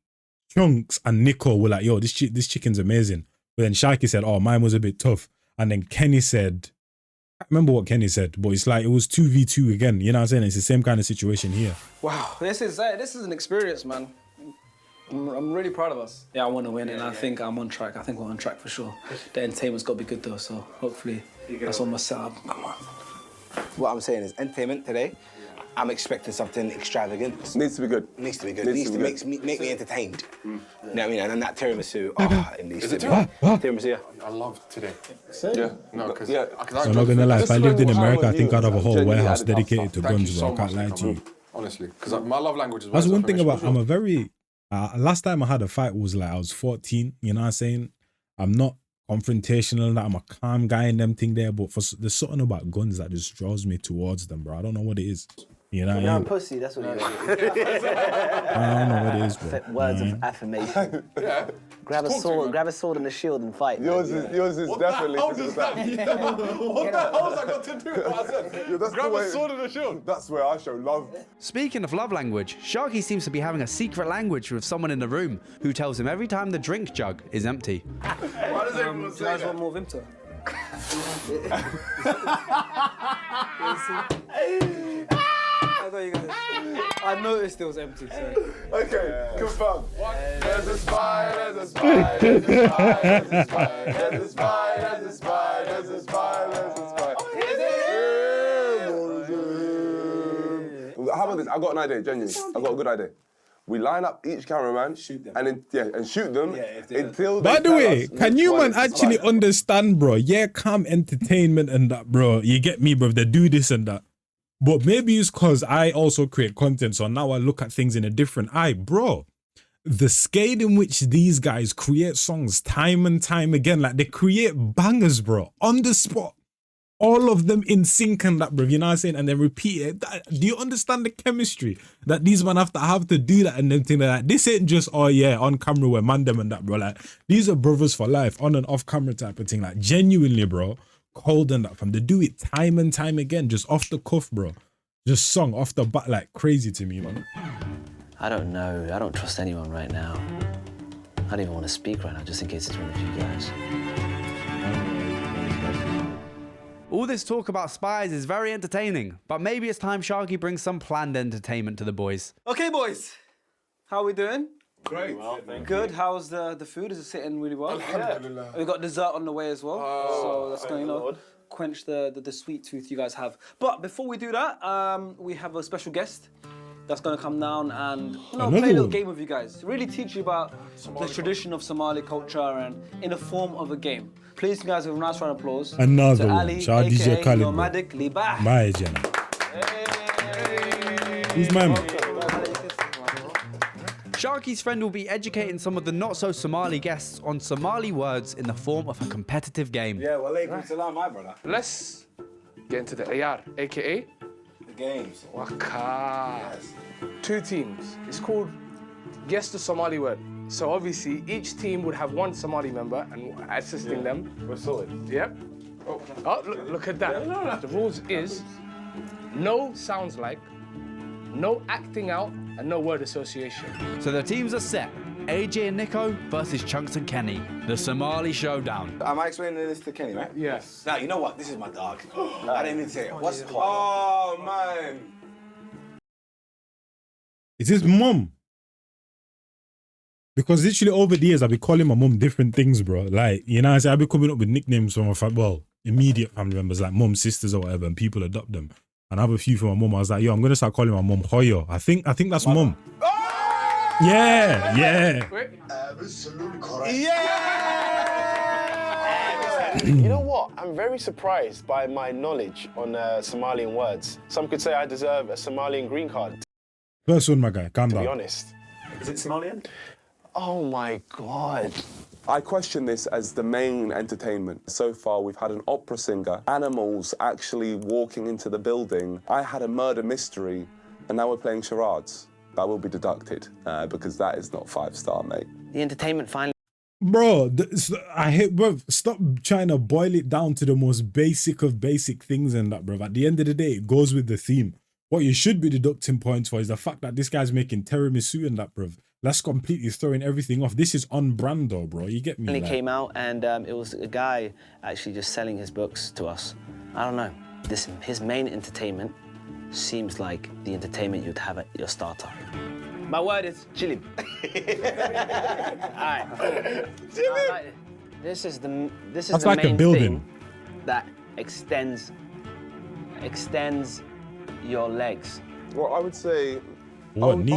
Chunks and Nico were like, yo, this chicken's amazing. But then Sharky said, oh, mine was a bit tough. And then Kenny said, I can't remember what Kenny said, but it's like it was 2v2 again. You know what I'm saying? It's the same kind of situation here. Wow, this is an experience, man. I'm really proud of us. Yeah, I want to win, and I think I'm on track. I think we're on track for sure. The entertainment's got to be good though, so hopefully that's on my setup. Come on. What I'm saying is entertainment today. I'm expecting something extravagant. Needs to be good. Needs to be good. Needs to make me entertained. You know what I mean? And then that tiramisu, it needs to be. Tiramisu, yeah. I love today. Yeah, no, because I'm not gonna lie, if I lived in America, I think I'd have a whole warehouse dedicated to guns, bro. I can't lie to you. Honestly, because my love language is. That's one thing about, I'm a very, last time I had a fight was like, I was 14, you know what I'm saying? I'm not confrontational, I'm a calm guy in them thing there, but there's something about guns that just draws me towards them, bro. I don't know what it is. You know what I mean? You're a pussy, that's what you are. I don't know what it is, bro. Words of affirmation. Yeah. Grab a sword and a shield and fight. Yours is definitely. What the hell has that got to do with what I said? Grab a sword and a shield. That's where I show love. Speaking of love language, Sharky seems to be having a secret language with someone in the room who tells him every time the drink jug is empty. Why does everyone say that? Want more Vimto? I noticed it was empty. So. Okay, confirm. There's a spy, there's a spy, there's a spy, there's a spy, there's a spy, there's a spy, there's a spy, there's a spy. How about this? I got an idea, genuinely. I got a good idea. We line up each cameraman, shoot them, and shoot them until. By the way, can you man actually understand, bro? Yeah, calm entertainment and that, bro. You get me, bro? They do this and that. But maybe it's because I also create content, so now I look at things in a different eye. Bro, the scale in which these guys create songs time and time again, like they create bangers, bro, on the spot. All of them in sync and that, bro, you know what I'm saying? And then repeat it. Do you understand the chemistry that these men have to do that and then thing like that? This ain't just, oh yeah, on camera we're man them and that, bro. Like, these are brothers for life, on and off camera type of thing. Like, genuinely, bro. Cold and that, fam. They do it time and time again, just off the cuff, bro. Just song off the bat, like crazy to me, man. I don't know. I don't trust anyone right now. I don't even want to speak right now, just in case it's one of you guys. All this talk about spies is very entertaining, but maybe it's time Sharky brings some planned entertainment to the boys. Okay, boys. How are we doing? Great. Well, good. How's the food? Is it sitting really well? Yeah. We've got dessert on the way as well, so that's going to quench the sweet tooth you guys have. But before we do that, we have a special guest that's going to come down and play a little game with you guys. Really teach you about the tradition of Somali culture and in the form of a game. Please, you guys, give a nice round of applause. Another to one. Ali, DJ aka Khalid, Nomadic Libah. My Jenna. Who's my man? Sharky's friend will be educating some of the not-so-Somali guests on Somali words in the form of a competitive game. Yeah, well, alaikum salam, my brother. Let's get into the AR, aka the games. Waka. Yes. 2 teams. It's called Guess the Somali Word. So obviously each team would have one Somali member and assisting them. We're sorted. Yep. Oh, look at that. The rules is no sounds like, no acting out, and no word association. So the teams are set. AJ and Nico versus Chunks and Kenny. The Somali Showdown. Am I explaining this to Kenny, right? Yes. Now, you know what? This is my dog. I didn't even say it. What's Oh, man. It's his mum. Because literally over the years, I've been calling my mum different things, bro. Like, you know, I've been coming up with nicknames for my immediate family members, like mum, sisters, or whatever, and people adopt them. And I have a few for my mum. I was like, yo, I'm gonna start calling my mum Hoyo. I think that's mum. Yeah. Absolutely correct. Yeah! You know what? I'm very surprised by my knowledge on Somalian words. Some could say I deserve a Somalian green card. First one, my guy. Calm down. To be honest. Is it Somalian? Oh my God. I question this as the main entertainment. So far, we've had an opera singer, animals actually walking into the building. I had a murder mystery, and now we're playing charades. That will be deducted because that is not 5-star, mate. The entertainment finally. Bro, I hate, bro. Stop trying to boil it down to the most basic of basic things and that, bro. At the end of the day, it goes with the theme. What you should be deducting points for is the fact that this guy's making tiramisu and that, bro. That's completely throwing everything off. This is on brand, though, bro. You get me? It came out, and it was a guy actually just selling his books to us. I don't know. His main entertainment seems like the entertainment you'd have at your startup. My word is chilling. All right. This is the That's like main a building thing that extends your legs. Well, I would say... What, knee?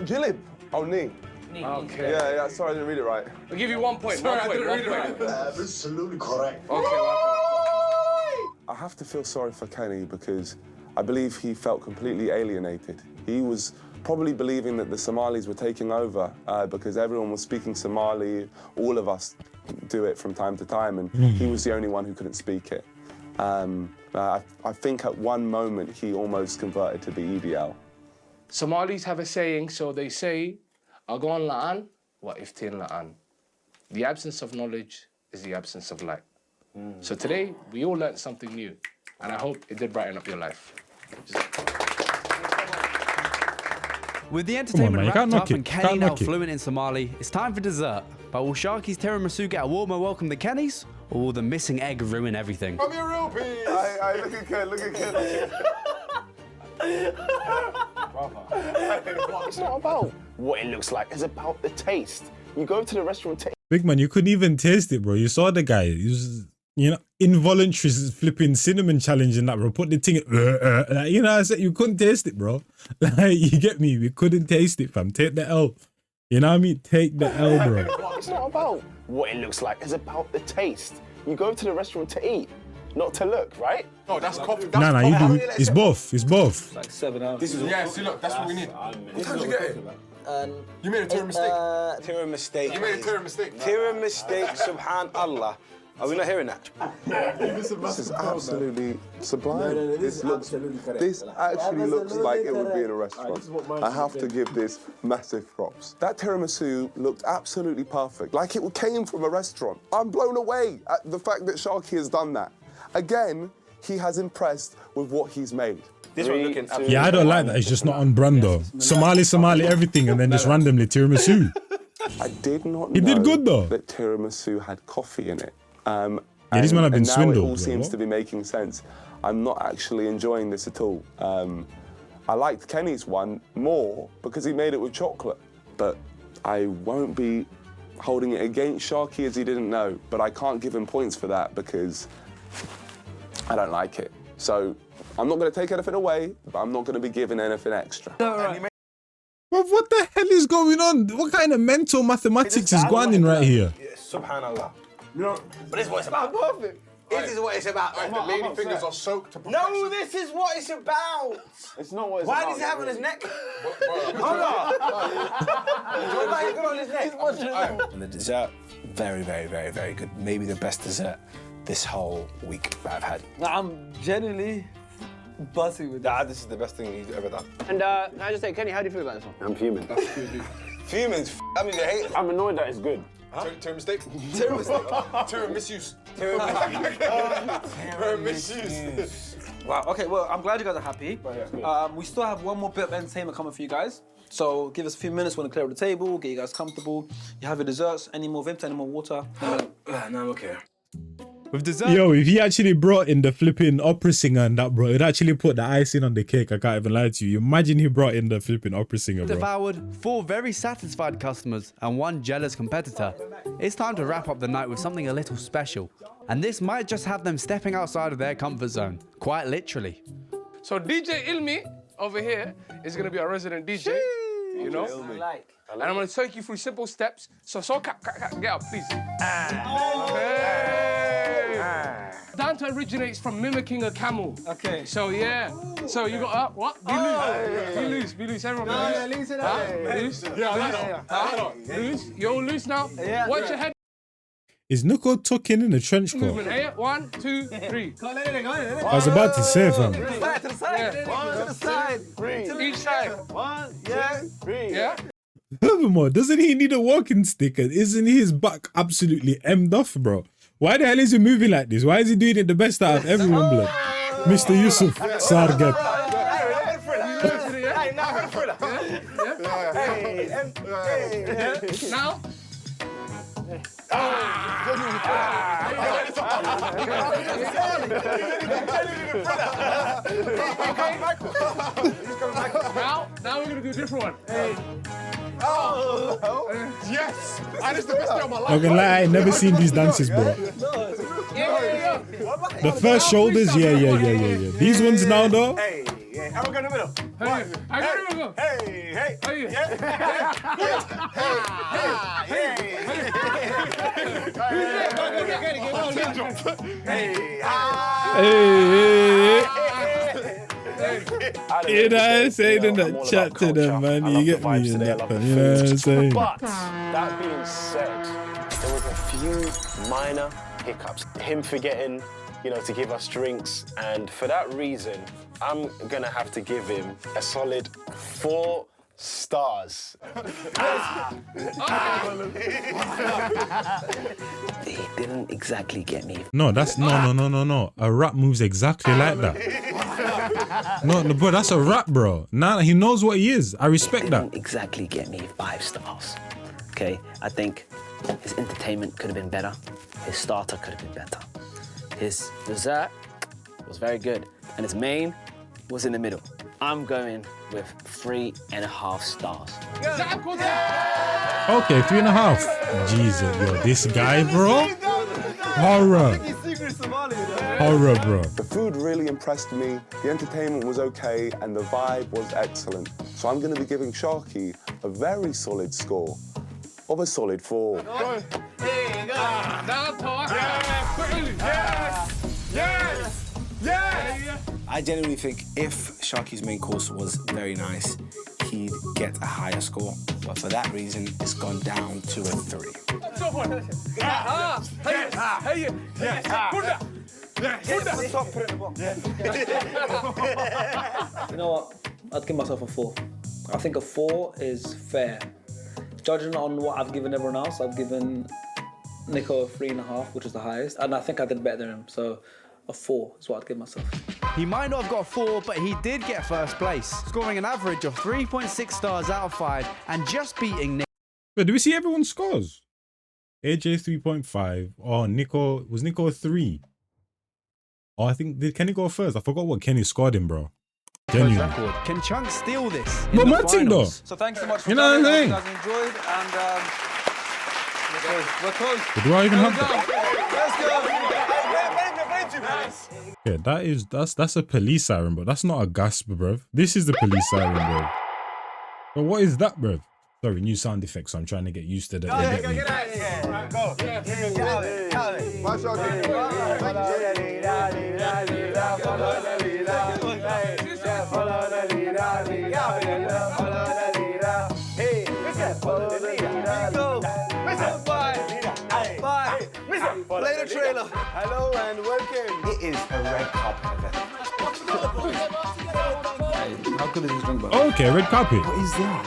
Jilib. Oh, knee. Okay. Yeah, sorry, I didn't read it right. I'll give you 1 point. Sorry, one I didn't point. read it right. Absolutely correct. Okay. I have to feel sorry for Kenny because I believe he felt completely alienated. He was probably believing that the Somalis were taking over because everyone was speaking Somali. All of us do it from time to time, and he was the only one who couldn't speak it. I think at one moment he almost converted to the EDL. Somalis have a saying, so they say, Agon la'an wa iftin la'an. The absence of knowledge is the absence of light. So today, we all learned something new, and I hope it did brighten up your life. With the entertainment man, wrapped up and Kenny now fluent in Somali, it's time for dessert. But will Sharky's tiramisu get a warmer welcome than Kenny's? Or will the missing egg ruin everything? Come here, real piece. Look at Ken, look at Ken. It's not about what it looks like, it's about the taste. You go to the restaurant, Big man, you couldn't even taste it, bro. You saw the guy. He was, you know, involuntary flipping cinnamon challenge in that, bro. Put the thing, like, you know, I said you couldn't taste it, bro. Like, you get me? We couldn't taste it, fam. Take the L. You know what I mean? Take the L, bro. It's not about what it looks like, it's about the taste. You go to the restaurant to eat, not to look, right? No, that's coffee. Nah, you do. It's both. It's both. It's like 7 hours. This is see, look, that's what we need. What time did you get it? You made a tiramisu mistake. Tiramisu. You made a tiramisu mistake. Tiramisu, subhanallah. Are we not hearing that? This is absolutely sublime. No, this actually looks like it would be in a restaurant. I have to give this massive props. That tiramisu looked absolutely perfect, like it came from a restaurant. I'm blown away at the fact that Sharky has done that. Again, he has impressed with what he's made. This one looking Yeah, I don't like that. It's just not on brand, though. Somali, everything, and then just randomly tiramisu. I did not know He did good, though. that tiramisu had coffee in it. Yeah, these men have been and now swindled. it all seems to be making sense. I'm not actually enjoying this at all. I liked Kenny's one more because he made it with chocolate, but I won't be holding it against Sharky as he didn't know, but I can't give him points for that because I don't like it. So I'm not going to take anything away, but I'm not going to be giving anything extra. But what the hell is going on? What kind of mental mathematics is going on right here? Subhanallah. No, but this is what it's about. Perfect. This is what it's about. The lady fingers are soaked to perfection. No, this is what it's about. It's not what it's Why about. does he have on his neck? Hold Good on his neck. And the dessert, very, very, very, very good. Maybe the best dessert this whole week that I've had. I'm genuinely buzzing with that. This is the best thing he's ever done. And can I just say, Kenny, how do you feel about this one? I'm fuming. Fuming, that means you hate it. I'm annoyed that it's good. Huh? Tiramisu. Tiramisu. Tiramisu. Tiramisu. Tiramisu. Wow, okay, well, I'm glad you guys are happy. We still have one more bit of entertainment coming for you guys. So give us a few minutes, we're gonna clear up the table, get you guys comfortable. You have your desserts, any more Vimto, any more water? No, I'm okay. With dessert. Yo, if he actually brought in the flipping opera singer and that, bro, it'd actually put the icing on the cake. I can't even lie to you. Imagine he brought in the flipping opera singer, bro. Devoured 4 very satisfied customers and 1 jealous competitor. It's time to wrap up the night with something a little special. And this might just have them stepping outside of their comfort zone, quite literally. So DJ Ilmi over here is going to be our resident DJ, you know? And I'm going to take you through simple steps. So get up, please. Dante originates from mimicking a camel. Okay. So yeah. So you got up. What? Be loose. Be loose. Everyone be loose. Loose. Loose. You're all loose now. Watch your head. Is Nico tucking in a trench coat? Movement. Hey, 1, 2, 3. I was about to say, fam. To the side. One to the side. Breathe. Each side. One. Yeah. Breathe. Yeah. Furthermore, doesn't he need a walking stick? And isn't his back absolutely emmed off, bro? Why the hell is he moving like this? Why is he doing it the best out of everyone, blood? Mr. Yusuf Sargat. Now. Now we're gonna do a different one. Yes! And it's the best day of my life. Not gonna lie, I ain't never seen these dances, bro. The first shoulders, yeah. These ones now, though. Hey, I'm gonna go in the middle. Hey, You know what I'm saying in the chat to them, man. You get me in that, fam. You know what I'm saying? But that being said, there was a few minor hiccups. Him forgetting, to give us drinks, and for that reason, I'm gonna have to give him a solid 4 stars. He didn't exactly get me. No, that's no. A rap moves exactly like that. No, bro, that's a rap, bro. Nah, he knows what he is. I respect that. Didn't exactly get me 5 stars. Okay, I think his entertainment could have been better. His starter could have been better. His dessert was very good, and his main was in the middle. I'm going with 3.5 stars. Okay, 3.5. Jesus, yo, this guy, bro. Horror, bro. The food really impressed me, the entertainment was okay, and the vibe was excellent. So I'm going to be giving Sharky a very solid score of a solid 4. I genuinely think if Sharky's main course was very nice, he'd get a higher score. But for that reason, it's gone down to a 3. You know what? I'd give myself a 4. I think a 4 is fair. Judging on what I've given everyone else, I've given Nico a 3.5, which is the highest, and I think I did better than him. So a 4 is what I'd give myself. He might not have got a 4, but he did get first place, scoring an average of 3.6 stars out of 5 and just beating Nick. But do we see everyone's scores? AJ 3.5. Oh, Nico, was Nico a 3? Oh, I think, did Kenny go first? I forgot what Kenny scored him, bro. Genuine. Can Chunk steal this in But the my thing, though. finals? So thanks so much for You know what I'm coming. I saying? hope you guys enjoyed, and we're close. But do I even have that? Let's go. Yeah, that's a police siren, bro. That's not a gasp, bro. This is the police siren, bro. But what is that, bro? Sorry, new sound effects. So I'm trying to get used to the. Get out of here. Go. Get out of here. My Play the trailer. Hello and welcome. It is a red carpet event. How good is this drink, bro? Okay, red carpet. What is that?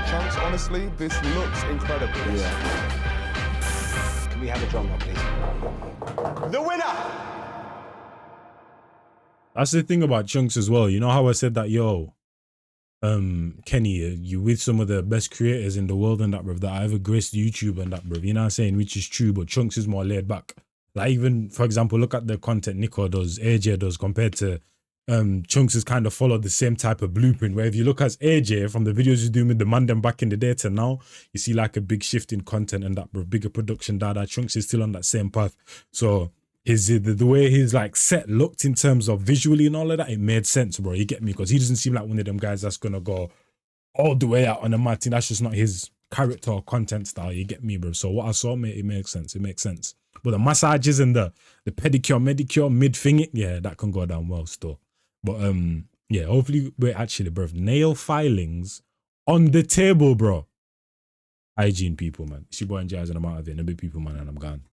Chunks, honestly, this looks incredible. Can we have a drum roll, please? The winner! That's the thing about Chunks as well. You know how I said that, yo, Kenny, you with some of the best creators in the world and that, bruv, that I ever graced YouTube and that, bruv. You know what I'm saying? Which is true, but Chunks is more laid back. Like, even, for example, look at the content Nico does, AJ does, compared to Chunks has kind of followed the same type of blueprint, where if you look at AJ from the videos he's doing with the man them back in the day to now, you see like a big shift in content and that, bruv, bigger production, that Chunks is still on that same path. So the way his like set looked in terms of visually and all of that, it made sense, bro. You get me? Because he doesn't seem like one of them guys that's gonna go all the way out on the mat. That's just not his character or content style. You get me, bro? So what I saw, mate, it makes sense. It makes sense. But the massages and the pedicure, medicure, mid thing, yeah, that can go down well still. But yeah, hopefully we're actually, bro, nail filings on the table, bro. Hygiene people, man. It's your boy and Jazz and I'm out of here. No big people, man, and I'm gone.